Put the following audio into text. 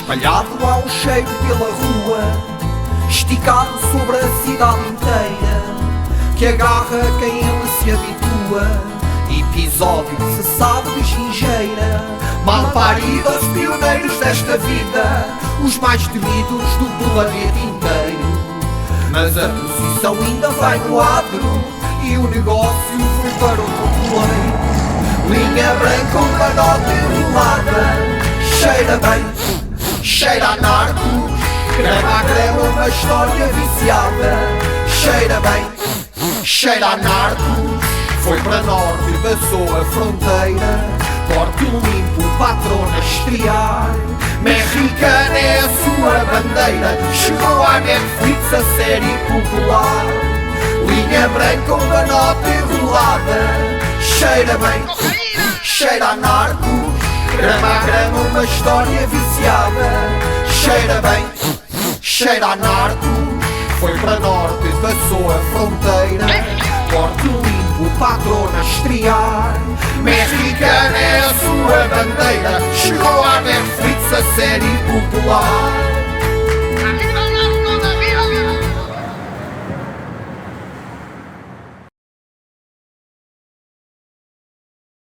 Espalhado há um cheiro pela rua, esticado sobre a cidade inteira, que agarra quem ele se habitua. Episódio que se sabe de gingeira, mal parido aos pioneiros desta vida, os mais temidos do planeta inteiro. Mas a posição ainda vai no adro e o negócio foi para outro poleiro. Linha branca, uma nota enrolada, cheira bem, cheira a narcos, crema a crema, uma história viciada. Cheira bem, cheira a narcos, foi para norte, passou a fronteira, corte limpo, patrona estrear. Mexicana é a sua bandeira, chegou à Netflix a série popular. Linha branca, uma nota enrolada, cheira bem, cheira a narcos, grama a grama, uma história viciada. Cheira bem, cheira a narcos, foi para norte, passou a fronteira, corte limpo, patrona estrear. Mexicana é